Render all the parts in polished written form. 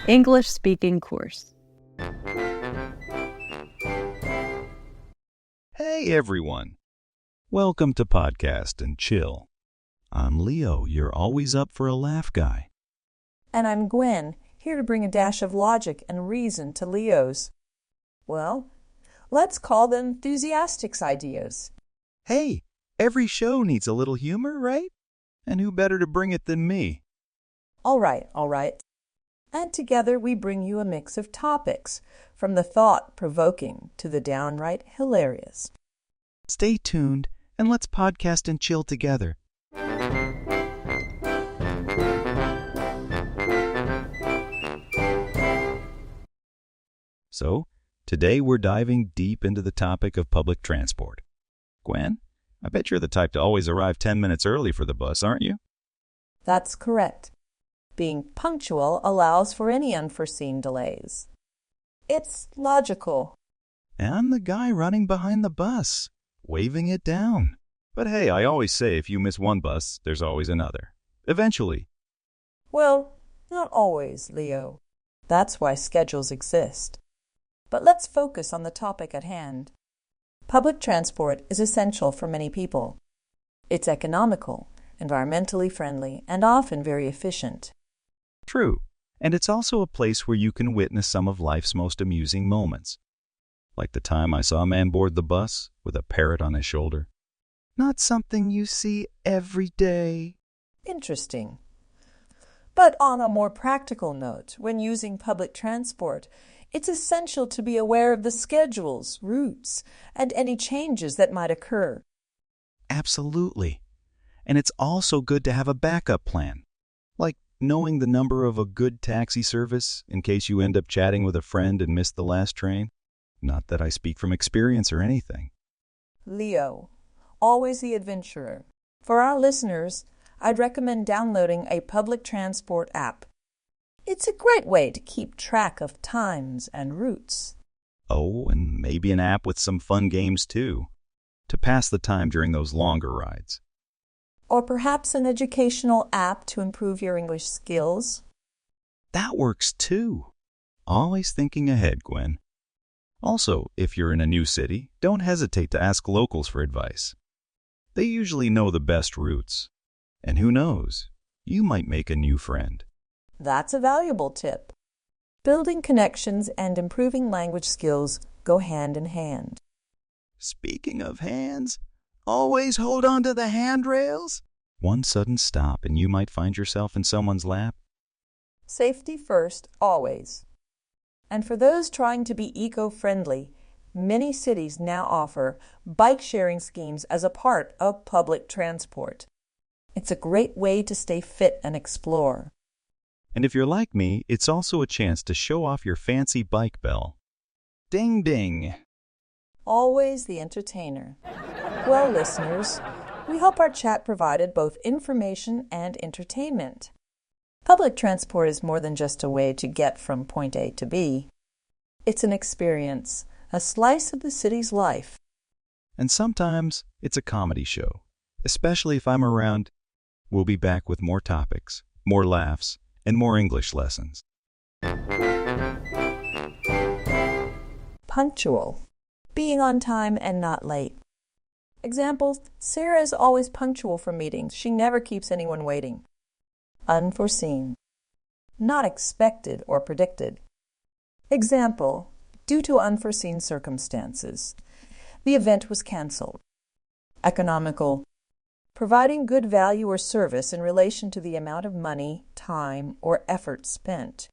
English speaking course. Hey everyone! Welcome to Podcast and Chill. I'm Leo, your always up for a laugh guy. And I'm Gwen, here to bring a dash of logic and reason to Leo's. Well, let's call them enthusiastic's ideas. Hey, every show needs a little humor, right? And who better to bring it than me? All right. And together we bring you a mix of topics, from the thought-provoking to the downright hilarious. Stay tuned and let's podcast and chill together. So, today we're diving deep into the topic of public transport. Gwen, I bet you're the type to always arrive 10 minutes early for the bus, aren't you? That's correct. Being punctual allows for any unforeseen delays. It's logical. And I'm the guy running behind the bus, waving it down. But hey, I always say if you miss one bus, there's always another. Eventually. Well, not always, Leo. That's why schedules exist. But let's focus on the topic at hand. Public transport is essential for many people. It's economical, environmentally friendly, and often very efficient. True. And it's also a place where you can witness some of life's most amusing moments. Like the time I saw a man board the bus with a parrot on his shoulder. Not something you see every day. Interesting. But on a more practical note, when using public transport, it's essential to be aware of the schedules, routes, and any changes that might occur. Absolutely. And it's also good to have a backup plan. Like knowing the number of a good taxi service in case you end up chatting with a friend and miss the last train. Not that I speak from experience or anything. Leo, always the adventurer. For our listeners, I'd recommend downloading a public transport app. It's a great way to keep track of times and routes. Oh, and maybe an app with some fun games too, to pass the time during those longer rides. Or perhaps an educational app to improve your English skills. That works too. Always thinking ahead, Gwen. Also, if you're in a new city, don't hesitate to ask locals for advice. They usually know the best routes. And who knows, you might make a new friend. That's a valuable tip. Building connections and improving language skills go hand in hand. Speaking of hands, always hold on to the handrails. One sudden stop and you might find yourself in someone's lap. Safety first, always. And for those trying to be eco-friendly, many cities now offer bike-sharing schemes as a part of public transport. It's a great way to stay fit and explore. And if you're like me, it's also a chance to show off your fancy bike bell. Ding ding! Always the entertainer. Well, listeners, we hope our chat provided both information and entertainment. Public transport is more than just a way to get from point A to B. It's an experience, a slice of the city's life. And sometimes it's a comedy show, especially if I'm around. We'll be back with more topics, more laughs, and more English lessons. Punctual. Being on time and not late. Examples: Sarah is always punctual for meetings. She never keeps anyone waiting. Unforeseen. Not expected or predicted. Example: due to unforeseen circumstances. The event was canceled. Economical. Providing good value or service in relation to the amount of money, time, or effort spent.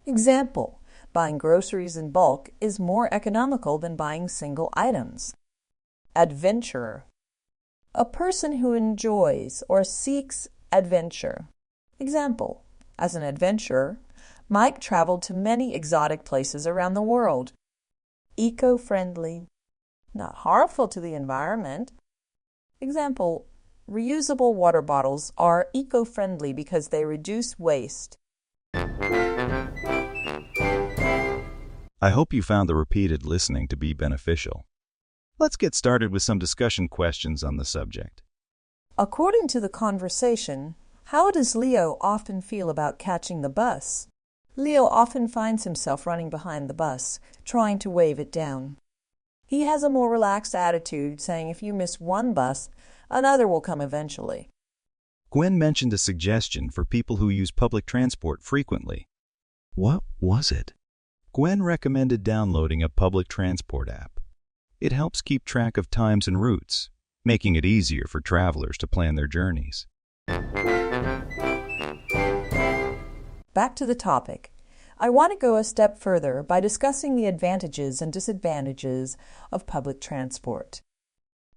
Example: buying groceries in bulk is more economical than buying single items. Adventurer. A person who enjoys or seeks adventure. Example: as an adventurer, Mike traveled to many exotic places around the world. Eco-friendly. Not harmful to the environment. Example: reusable water bottles are eco-friendly because they reduce waste. I hope you found the repeated listening to be beneficial. Let's get started with some discussion questions on the subject. According to the conversation, how does Leo often feel about catching the bus? Leo often finds himself running behind the bus, trying to wave it down. He has a more relaxed attitude, saying if you miss one bus, another will come eventually. Gwen mentioned a suggestion for people who use public transport frequently. What was it? Gwen recommended downloading a public transport app. It helps keep track of times and routes, making it easier for travelers to plan their journeys. Back to the topic. I want to go a step further by discussing the advantages and disadvantages of public transport.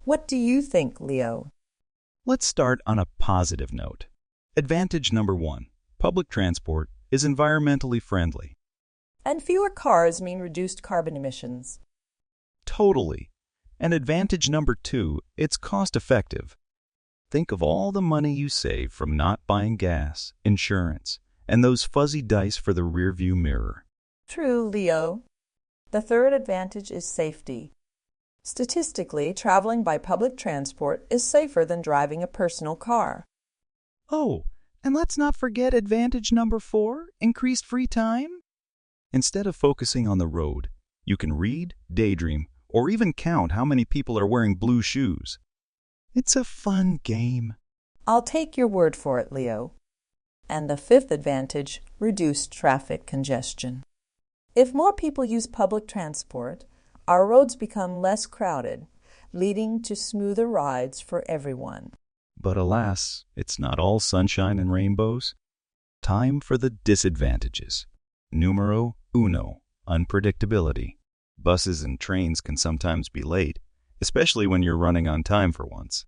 What do you think, Leo? Let's start on a positive note. Advantage number 1. Public transport is environmentally friendly. And fewer cars mean reduced carbon emissions. Totally. And advantage number 2, it's cost-effective. Think of all the money you save from not buying gas, insurance, and those fuzzy dice for the rearview mirror. True, Leo. The third advantage is safety. Statistically, traveling by public transport is safer than driving a personal car. Oh, and let's not forget advantage number 4, increased free time. Instead of focusing on the road, you can read, daydream, or even count how many people are wearing blue shoes. It's a fun game. I'll take your word for it, Leo. And the fifth advantage, reduced traffic congestion. If more people use public transport, our roads become less crowded, leading to smoother rides for everyone. But alas, it's not all sunshine and rainbows. Time for the disadvantages. Numero uno, unpredictability. Buses and trains can sometimes be late, especially when you're running on time for once.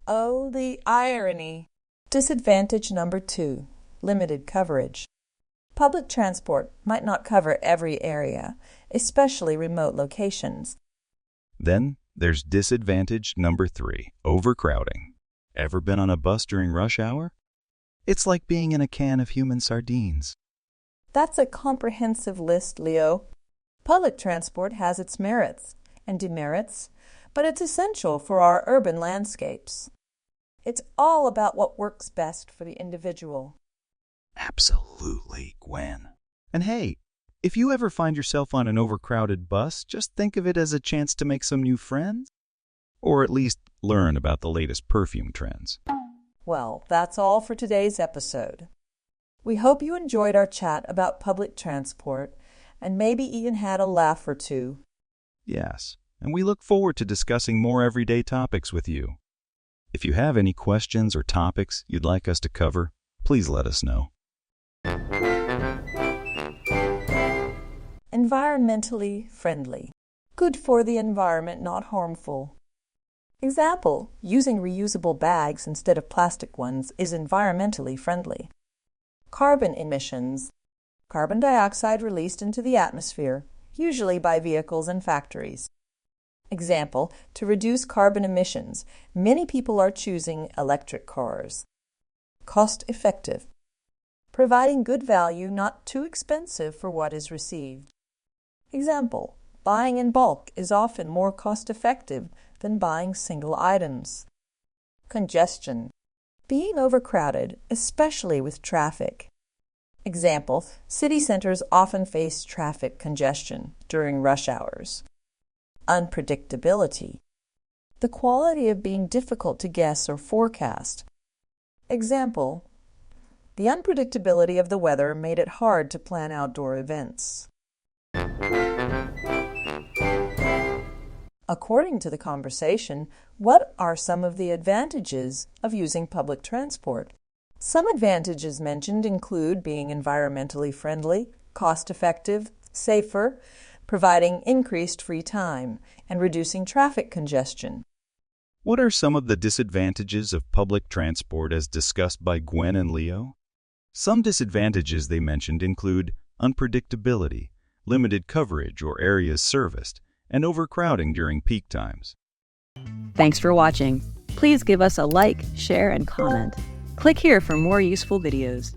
Oh, the irony. Disadvantage number 2, limited coverage. Public transport might not cover every area, especially remote locations. Then there's disadvantage number 3, overcrowding. Ever been on a bus during rush hour? It's like being in a can of human sardines. That's a comprehensive list, Leo. Public transport has its merits and demerits, but it's essential for our urban landscapes. It's all about what works best for the individual. Absolutely, Gwen. And hey, if you ever find yourself on an overcrowded bus, just think of it as a chance to make some new friends, or at least learn about the latest perfume trends. Well, that's all for today's episode. We hope you enjoyed our chat about public transport and maybe even had a laugh or two. Yes, and we look forward to discussing more everyday topics with you. If you have any questions or topics you'd like us to cover, please let us know. Environmentally friendly. Good for the environment, not harmful. Example, using reusable bags instead of plastic ones is environmentally friendly. Carbon emissions. Carbon dioxide released into the atmosphere, usually by vehicles and factories. Example, to reduce carbon emissions, many people are choosing electric cars. Cost-effective. Providing good value, not too expensive for what is received. Example, buying in bulk is often more cost-effective than buying single items. Congestion. Being overcrowded, especially with traffic. Example, city centers often face traffic congestion during rush hours. Unpredictability. The quality of being difficult to guess or forecast. Example, the unpredictability of the weather made it hard to plan outdoor events. According to the conversation, what are some of the advantages of using public transport? Some advantages mentioned include being environmentally friendly, cost-effective, safer, providing increased free time, and reducing traffic congestion. What are some of the disadvantages of public transport as discussed by Gwen and Leo? Some disadvantages they mentioned include unpredictability, limited coverage or areas serviced, and overcrowding during peak times. Thanks for watching. Please give us a like, share, and comment. Click here for more useful videos.